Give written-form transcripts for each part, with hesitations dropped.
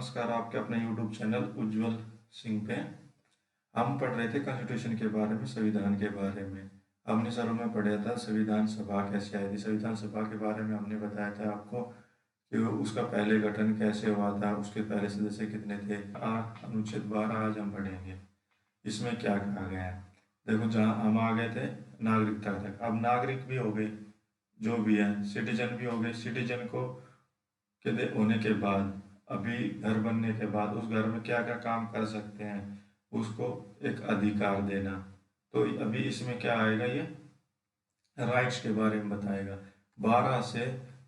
नमस्कार। आपके अपने YouTube चैनल उज्जवल सिंह पे हम पढ़ रहे थे कॉन्स्टिट्यूशन के बारे में, संविधान के बारे में। हमने शुरू में पढ़ा था संविधान सभा कैसे आई थी। संविधान सभा के बारे में हमने बताया था आपको कि उसका पहले गठन कैसे हुआ था, उसके पहले सदस्य कितने थे। अनुच्छेद 12 आज हम पढ़ेंगे। इसमें क्या कहा गया है, देखो जहाँ हम आ गए थे नागरिकता तक, अब नागरिक भी हो गए, जो भी है सिटीजन भी हो गए। सिटीजन को होने के बाद, अभी घर बनने के बाद उस घर में क्या क्या काम कर सकते हैं, उसको एक अधिकार देना। तो अभी इसमें क्या आएगा, ये राइट्स के बारे में बताएगा। 12 से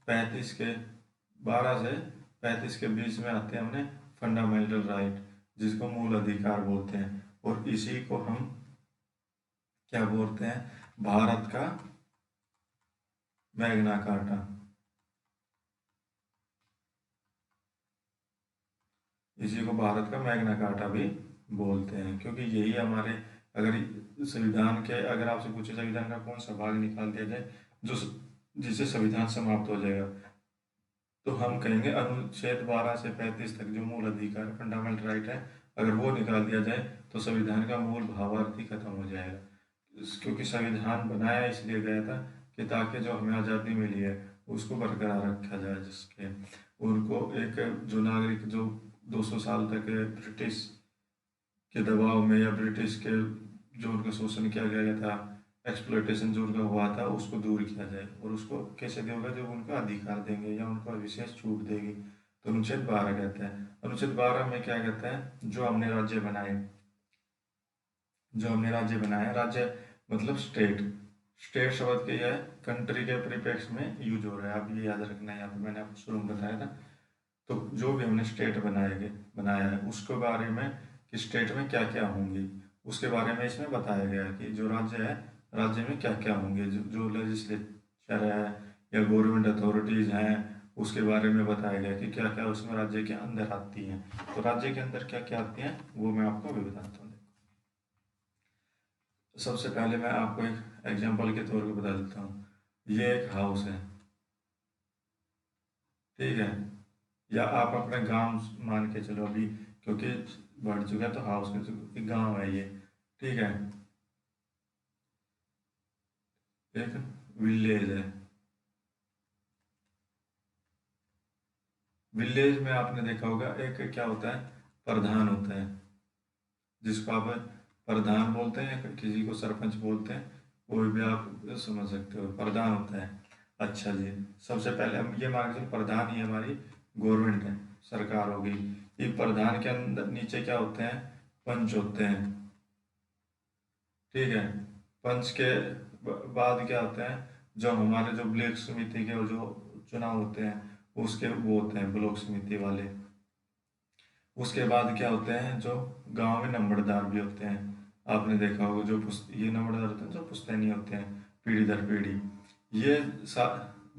35 के 12 से 35 के बीच में आते हैं हमने फंडामेंटल राइट, जिसको मूल अधिकार बोलते हैं। और इसी को हम क्या बोलते हैं, भारत का मैग्ना कार्टा। इसी को भारत का मैग्ना कार्टा भी बोलते हैं, क्योंकि यही हमारे, अगर संविधान के, अगर आपसे पूछे संविधान का कौन सा भाग निकाल दिया जाए जो जिससे संविधान समाप्त हो जाएगा, तो हम कहेंगे अनुच्छेद 12 से 35 तक जो मूल अधिकार फंडामेंटल राइट है, अगर वो निकाल दिया जाए तो संविधान का मूल भावार्थ ही खत्म हो जाएगा। क्योंकि संविधान बनाया इसलिए गया था कि ताकि जो हमें आज़ादी मिली है उसको बरकरार रखा जाए, जिसके उनको एक, जो नागरिक जो 200 साल तक ब्रिटिश के दबाव में या ब्रिटिश के जो उनका शोषण किया गया था, एक्सप्लॉयटेशन जो उनका हुआ था, उसको दूर किया जाए। और उसको कैसे देगा, जब उनका अधिकार देंगे या उनको विशेष छूट देगी। तो अनुच्छेद 12 कहता है। अनुच्छेद 12 में क्या कहता है, जो हमने राज्य बनाए, राज्य मतलब स्टेट। स्टेट शब्द के यह कंट्री के परिप्रेक्ष्य में यूज हो रहा है, आप ये याद रखना है। यहाँ पे मैंने आपको शुरू में बताया था। तो जो भी हमने स्टेट बनाया है उसके बारे में, कि स्टेट में क्या क्या होंगी, उसके बारे में इसमें बताया गया है कि जो राज्य है, राज्य में क्या क्या होंगे। जो लेजिस्लेचर है या गवर्नमेंट अथॉरिटीज़ हैं, उसके बारे में बताया गया कि क्या क्या उसमें राज्य के अंदर आती हैं। तो राज्य के अंदर क्या क्या आती हैं वो मैं आपको अभी बताता हूँ। सबसे पहले मैं आपको एक एग्जांपल के तौर पे बता देता हूँ। ये एक हाउस है, ठीक है, या आप अपना गांव मान के चलो अभी, क्योंकि बढ़ चुका है तो हाउस के एक गांव है ये, ठीक है, एक विलेज है। विलेज में आपने देखा होगा एक क्या होता है, प्रधान होता है, जिसको आप प्रधान बोलते हैं या किसी को सरपंच बोलते हैं, कोई भी आप समझ सकते हो, प्रधान होता है। अच्छा जी, सबसे पहले हम ये मान के चलो प्रधान ही हमारी गवर्नमेंट है, सरकार होगी। ये प्रधान के अंदर नीचे क्या होते हैं, पंच होते हैं, ठीक है। पंच के बाद क्या होते हैं, जो हमारे जो ब्लॉक समिति के जो चुनाव होते हैं, उसके वो होते हैं ब्लॉक समिति वाले। उसके बाद क्या होते हैं, जो गांव में नंबरदार भी होते हैं। आपने देखा होगा जो ये नंबरदार होते हैं जो पुश्तैनी होते हैं, पीढ़ी दर पीढ़ी। ये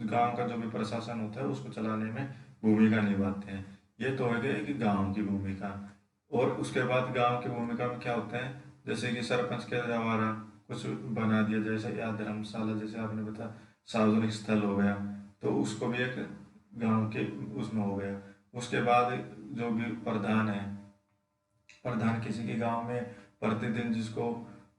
गांव का जो भी प्रशासन होता है उसको चलाने में भूमिका निभाते हैं। ये तो हो गई कि गांव की भूमिका। और उसके बाद गांव की भूमिका में क्या होता है, जैसे कि सरपंच के द्वारा कुछ बना दिया, जैसे या धर्मशाला, जैसे आपने बताया सार्वजनिक स्थल हो गया, तो उसको भी एक गांव के उसमें हो गया। उसके बाद जो भी प्रधान है, प्रधान किसी के गांव में प्रतिदिन जिसको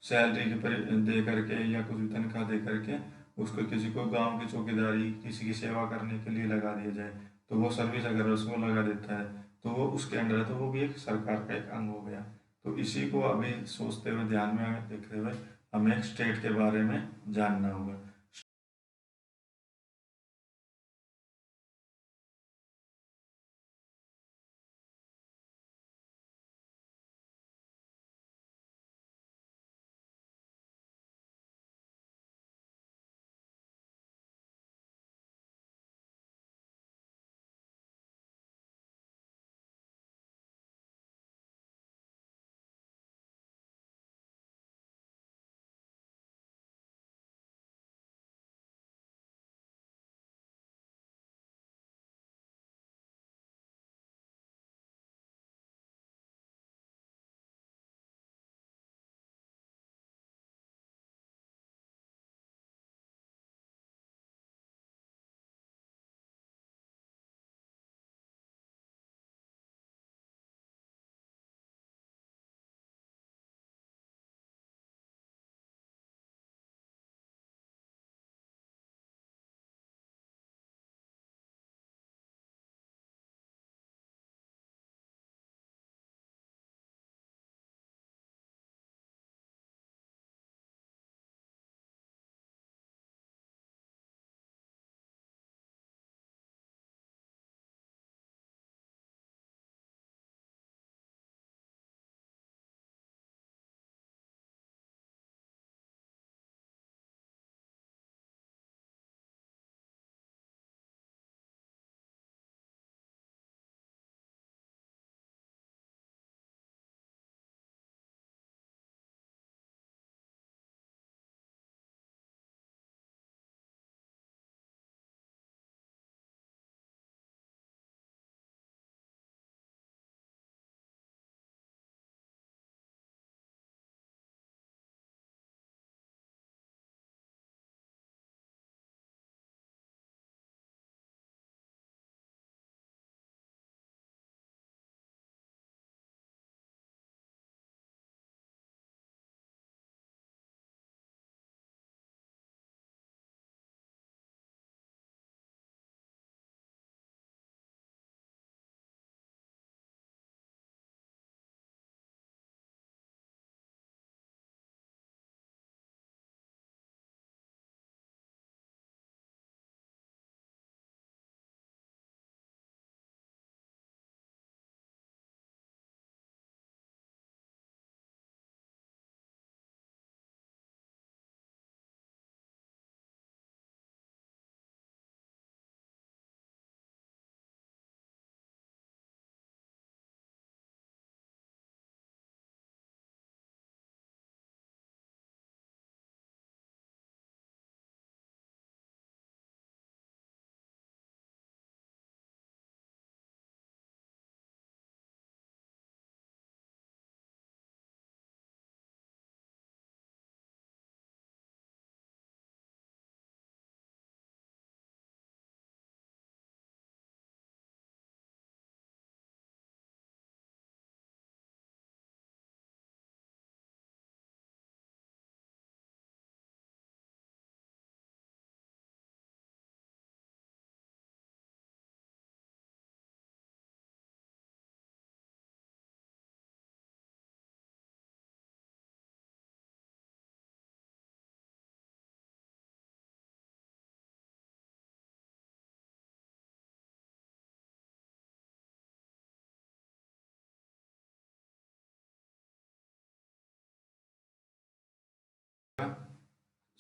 सैलरी के दे करके या कुछ भी तनख्वाह दे करके उसको किसी को गांव की चौकीदारी, किसी की सेवा करने के लिए लगा दिया जाए, तो वो सर्विस अगर उसको लगा देता है तो वो उसके अंडर है, तो वो भी एक सरकार का एक अंग हो गया। तो इसी को अभी सोचते हुए, ध्यान में देखते हुए, हमें एक स्टेट के बारे में जानना होगा।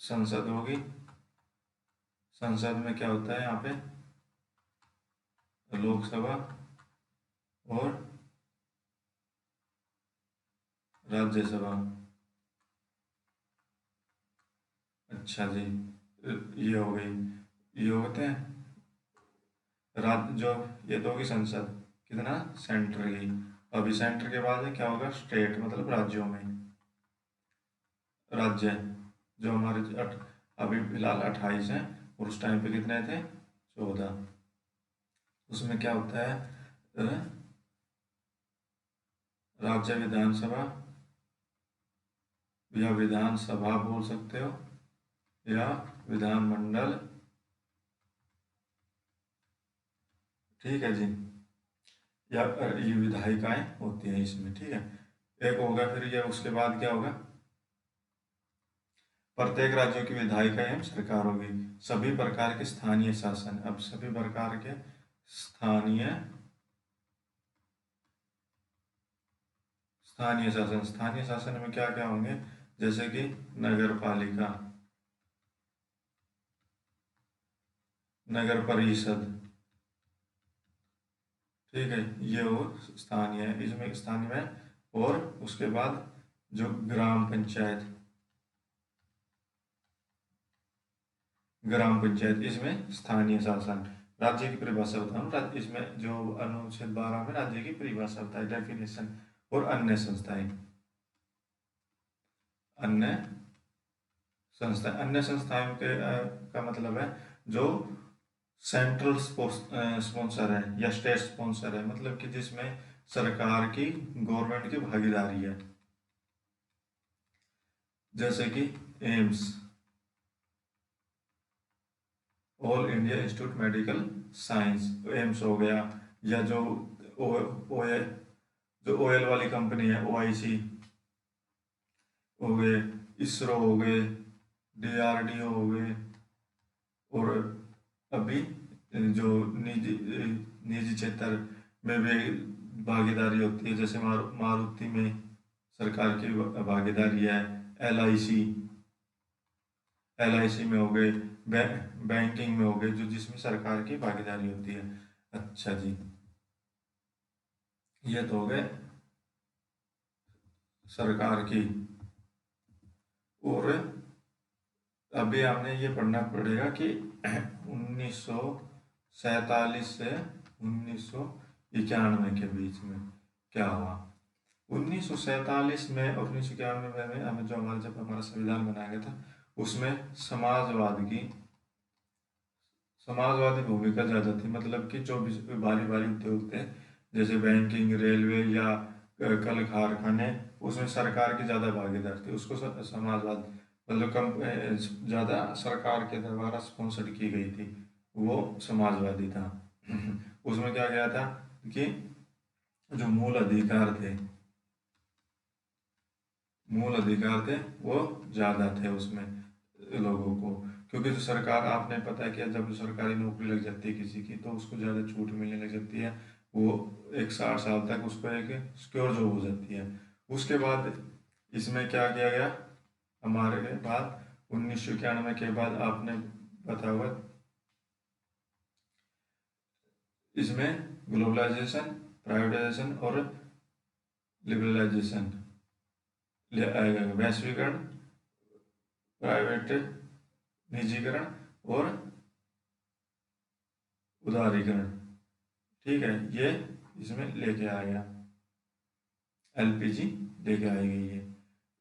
संसद होगी। संसद में क्या होता है यहाँ पे, लोकसभा और राज्यसभा। अच्छा जी, ये हो गई, ये होते हैं राज्य जो, ये तो होगी संसद, कितना, सेंटर की। अभी सेंटर के बाद क्या होगा, स्टेट, मतलब राज्यों में। राज्य जो हमारे अभी फिलहाल 28 हैं, और उस टाइम पे कितने थे, 14। उसमें क्या होता है, राज्य विधानसभा, या विधानसभा बोल सकते हो, या विधानमंडल, ठीक है जी, या ये विधायिकाएं होती हैं इसमें, ठीक है। एक होगा, फिर ये उसके बाद क्या होगा, प्रत्येक राज्यों की विधायिका एवं सरकार होगी। सभी प्रकार के स्थानीय शासन, अब सभी प्रकार के स्थानीय स्थानीय शासन, स्थानीय शासन में क्या क्या होंगे, जैसे कि नगर पालिका, नगर परिषद, ठीक है, ये वो स्थानीय है, इसमें स्थानीय में। और उसके बाद जो ग्राम पंचायत, ग्राम पंचायत, इसमें स्थानीय शासन। राज्य की परिभाषा बताऊँ, इसमें जो अनुच्छेद 12 में राज्य की परिभाषा होता है, डेफिनेशन। और अन्य संस्थाएं, अन्य अन्य संस्थाएं के का मतलब है जो सेंट्रल स्पॉन्सर है या स्टेट स्पॉन्सर है, मतलब कि जिसमें सरकार की, गवर्नमेंट की भागीदारी है, जैसे कि AIIMS, all India institute medical science, AIIMS हो गया, या जो ओ, ओ, जो ऑयल वाली कंपनी है, OIC हो गए, इसरो हो गए, DRDO हो गए, और अभी जो निजी निजी क्षेत्र में भी भागीदारी होती है, जैसे मारुति में सरकार की भागीदारी है, LIC, LIC में हो गए, बैंकिंग में हो गए, जो जिसमें सरकार की भागीदारी होती है। अच्छा जी, ये तो हो गए सरकार की। और अभी आपने ये पढ़ना पड़ेगा कि 1947 से 1991 के बीच में क्या हुआ। 1947 में और 1991 में हमें जो हमारा, जब हमारा संविधान बनाया गया था, उसमें समाजवादी भूमिका ज़्यादा थी, मतलब कि जो भी भारी भारी उद्योग थे, जैसे बैंकिंग, रेलवे, या कल कारखाने, उसमें सरकार की ज़्यादा भागीदारी थी, उसको समाजवाद, मतलब कम, ज़्यादा सरकार के द्वारा स्पॉन्सर्ड की गई थी, वो समाजवादी था। उसमें क्या गया था कि जो मूल अधिकार थे वो ज़्यादा थे उसमें लोगों को, क्योंकि जो सरकार, आपने पता है कि जब सरकारी नौकरी लग जाती है किसी की, तो उसको ज़्यादा छूट मिलने लग जाती है, वो एक 60 साल तक उसको एक सिक्योर जॉब हो जाती है। उसके बाद इसमें क्या किया गया, हमारे के बाद 1991 के बाद, आपने पता होगा, इसमें ग्लोबलाइजेशन, प्राइवेटाइजेशन और लिबरलाइजेशन, वैश्वीकरण, प्राइवेट निजीकरण और उदारीकरण, ठीक है, ये इसमें लेके आ गया, LPG लेके आई गई है।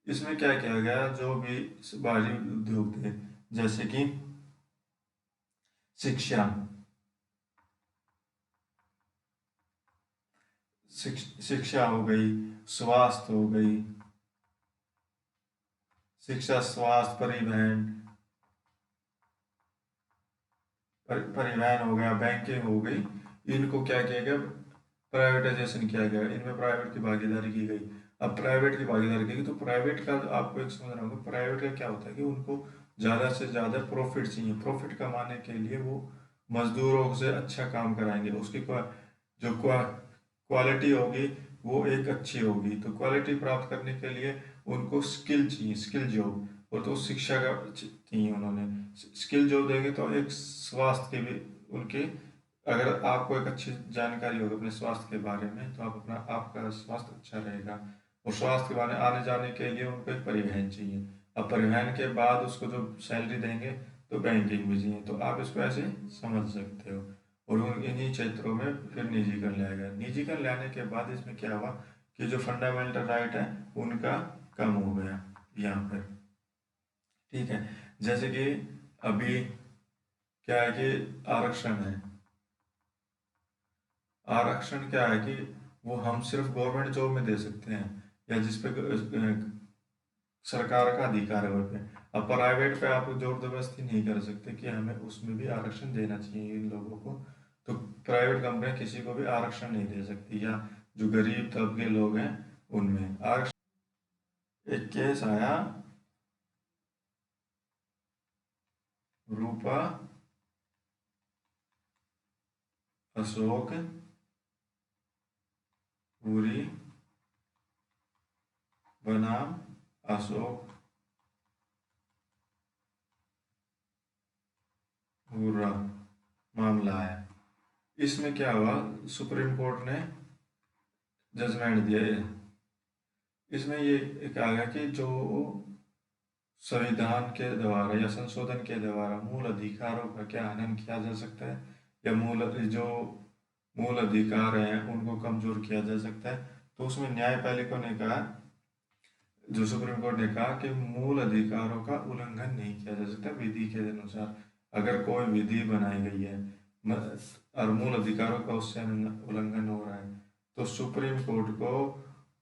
इसमें क्या किया गया, जो भी बाहरी उद्योग थे, जैसे कि शिक्षा, शिक्षा हो गई, स्वास्थ्य हो गई, शिक्षा, स्वास्थ्य, परिवहन हो गया, बैंकिंग हो गई, इनको क्या किया गया, प्राइवेटाइजेशन किया गया, इनमें प्राइवेट की भागीदारी की गई। अब प्राइवेट की भागीदारी की गई, तो प्राइवेट का आपको एक समझना होगा, प्राइवेट का क्या होता है कि उनको ज़्यादा से ज़्यादा प्रॉफिट चाहिए, प्रॉफिट कमाने के लिए वो मजदूरों से अच्छा काम कराएंगे, उसकी जो क्वालिटी होगी वो एक अच्छी होगी, तो क्वालिटी प्राप्त करने के लिए उनको स्किल चाहिए, स्किल जॉब, और तो शिक्षा का चाहिए उन्होंने। स्किल जो देंगे तो एक स्वास्थ्य के भी उनके, अगर आपको एक अच्छी जानकारी होगी अपने स्वास्थ्य के बारे में तो आप अपना आपका स्वास्थ्य अच्छा रहेगा। और स्वास्थ्य के बारे में आने जाने के लिए उनको एक परिवहन चाहिए। अब परिवहन के बाद उसको जो सैलरी देंगे तो बैंकिंग भी चाहिए। तो आप इसको ऐसे समझ सकते हो। और इन्हीं क्षेत्रों में फिर निजीकरण लाया गया। निजीकरण लाने के बाद इसमें क्या हुआ कि जो फंडामेंटल राइट है उनका कम हो गया यहाँ पर। ठीक है, जैसे कि अभी क्या है कि आरक्षण है। आरक्षण क्या है कि वो हम सिर्फ गवर्नमेंट जॉब में दे सकते हैं या जिस पे सरकार का अधिकार है वहाँ पे। अब प्राइवेट पे आप जोर जबरदस्ती नहीं कर सकते कि हमें उसमें भी आरक्षण देना चाहिए इन लोगों को। तो प्राइवेट कंपनियां किसी को भी आरक्षण नहीं दे सकती, या जो गरीब तबके लोग हैं उनमें आरक्षण। एक केस आया रूपा अशोक पुरी बनाम अशोक हुर्रा मामला है। इसमें क्या हुआ, सुप्रीम कोर्ट ने जजमेंट दिया है। इसमें ये कहा गया कि जो संविधान के द्वारा या संशोधन के द्वारा मूल अधिकारों का क्या हनन किया जा सकता है, या जो मूल अधिकार हैं उनको कमजोर किया जा सकता है। तो उसमें न्यायपालिका ने कहा, जो सुप्रीम कोर्ट ने कहा कि मूल अधिकारों का उल्लंघन नहीं किया जा सकता विधि के अनुसार। अगर कोई विधि बनाई गई है और मूल अधिकारों का उससे उल्लंघन हो रहा है तो सुप्रीम कोर्ट को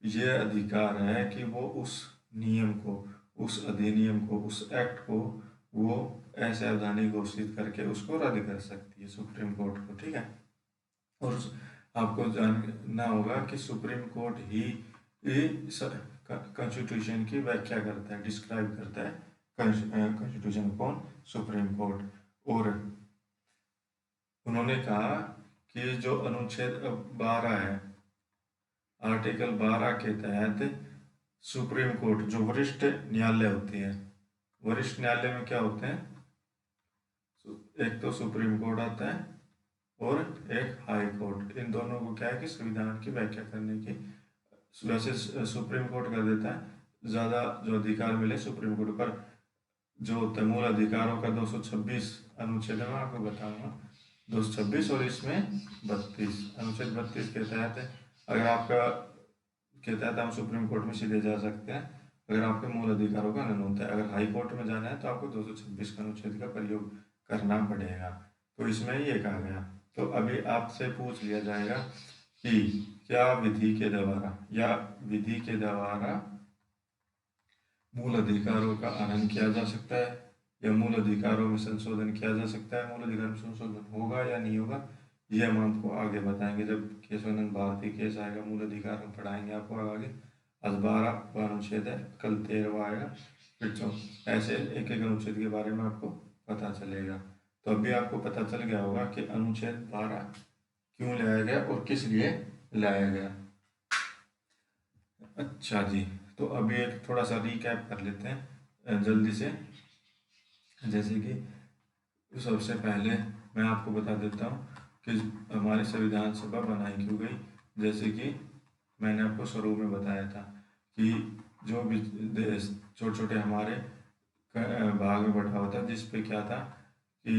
यह अधिकार है कि वो उस नियम को, उस अधिनियम को, उस एक्ट को वो ऐसे अवैधानिक घोषित करके उसको रद्द कर सकती है सुप्रीम कोर्ट को। ठीक है, और आपको जानना होगा कि सुप्रीम कोर्ट ही कॉन्स्टिट्यूशन की व्याख्या करता है, डिस्क्राइब करता है कॉन्स्टिट्यूशन। कौन? Supreme court. और उन्होंने कहा कि जो अनुच्छेद 12 है, आर्टिकल 12 के तहत सुप्रीम कोर्ट जो वरिष्ठ न्यायालय होते हैं, वरिष्ठ न्यायालय में क्या होते हैं, एक तो सुप्रीम कोर्ट आता है और एक हाई कोर्ट। इन दोनों को क्या है कि संविधान की व्याख्या करने की, वैसे सुप्रीम कोर्ट कर देता है ज़्यादा जो अधिकार मिले सुप्रीम कोर्ट पर। जो होता है मूल अधिकारों का 226 अनुच्छेद में आपको बताऊंगा, 226 और इसमें 32 अनुच्छेद 32 के तहत अगर आपका के तहत हम सुप्रीम कोर्ट में सीधे जा सकते हैं अगर आपके मूल अधिकारों का हनन होता है। अगर हाई कोर्ट में जाना है तो आपको 226 का अनुच्छेद का प्रयोग करना पड़ेगा। तो इसमें ये कहा गया। तो अभी आपसे पूछ लिया जाएगा कि क्या विधि के द्वारा या विधि के द्वारा मूल अधिकारों का हनन किया जा सकता है या मूल अधिकारों में संशोधन किया जा सकता है, मूल अधिकार में संशोधन होगा या नहीं होगा, ये हम आपको आगे बताएंगे जब केशवानंद भारती केस आएगा। मूल अधिकार हम पढ़ाएंगे आपको आगे। आज 12वां अनुच्छेद है, कल 13वां आएगा, फिर ऐसे एक एक अनुच्छेद के बारे में आपको पता चलेगा। तो अभी आपको पता चल गया होगा कि अनुच्छेद 12 क्यों लाया गया और किस लिए लाया गया। अच्छा जी, तो अभी एक थोड़ा सा रिकैप कर लेते हैं जल्दी से। जैसे कि सबसे पहले मैं आपको बता देता हूँ कि हमारी संविधान सभा बनाई क्यों गई। जैसे कि मैंने आपको शुरू में बताया था कि जो भी देश छोटे छोटे हमारे भाग में बटा हुआ था, जिस पे क्या था कि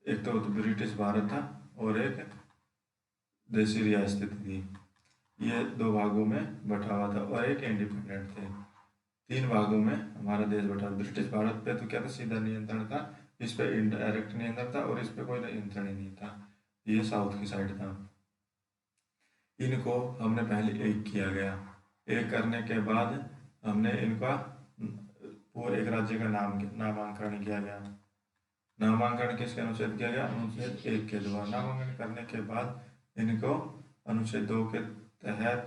एक तो ब्रिटिश भारत था और एक देसी रियासतें थी। ये दो भागों में बटा हुआ था और एक इंडिपेंडेंट थे। तीन भागों में हमारा देश बटा। ब्रिटिश भारत पे तो क्या था, सीधा नियंत्रण था, इस पे इनडायरेक्ट नियंत्रण था और इस पे कोई नियंत्रण ही नहीं था। ये साउथ की साइड था। इनको हमने पहले एक किया गया। एक करने के बाद हमने इनका पूरे एक राज्य का नामांकन किया गया। नामांकन किसके अनुच्छेद किया गया? अनुच्छेद 1 के द्वारा। नामांकन करने के बाद इनको अनुच्छेद 2 के तहत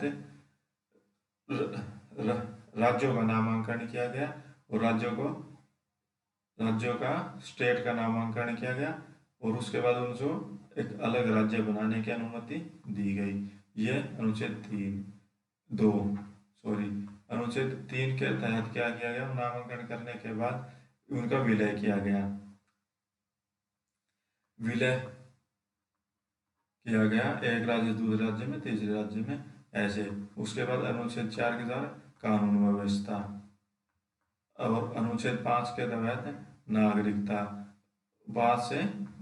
राज्यों का नामांकन किया गया और राज्यों का स्टेट का नामांकन किया गया और उसके बाद उनको एक अलग राज्य बनाने की अनुमति दी गई। ये अनुच्छेद 2 अनुच्छेद 3 के तहत क्या किया गया, नामांकन करने के बाद उनका विलय किया गया, विलय किया गया एक राज्य दूसरे राज्य में, तीसरे राज्य में, ऐसे। उसके बाद अनुच्छेद 4 के द्वारा कानून व्यवस्था, और अनुच्छेद 5 के तहत नागरिकता, 5 से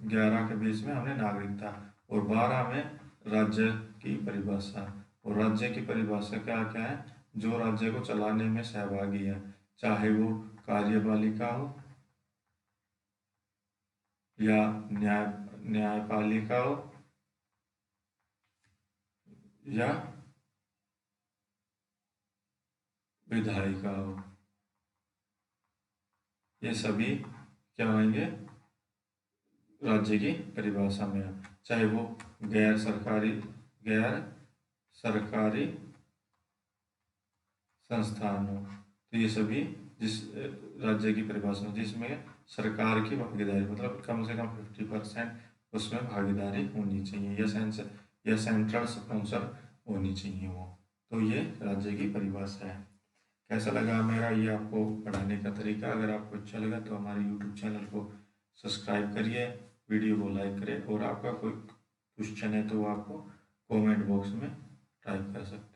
11 के बीच में हमने नागरिकता, और 12 में राज्य की परिभाषा। और राज्य की परिभाषा क्या क्या है, जो राज्य को चलाने में सहभागी है, चाहे वो कार्यपालिका हो या न्यायपालिका हो या विधायिका हो, ये सभी क्या होंगे, राज्य की परिभाषा में है। चाहे वो गैर सरकारी संस्थान हो, तो ये सभी जिस राज्य की परिभाषा जिसमें सरकार की भागीदारी, मतलब कम से कम 50% उसमें भागीदारी होनी चाहिए, या सेंट्रल स्पॉन्सर होनी चाहिए वो। तो ये राज्य की परिभाषा है। कैसा लगा मेरा ये आपको पढ़ाने का तरीका? अगर आपको अच्छा लगा तो हमारे YouTube चैनल को सब्सक्राइब करिए, वीडियो को लाइक करें, और आपका कोई क्वेश्चन है तो आपको कमेंट बॉक्स में टाइप कर सकते हैं।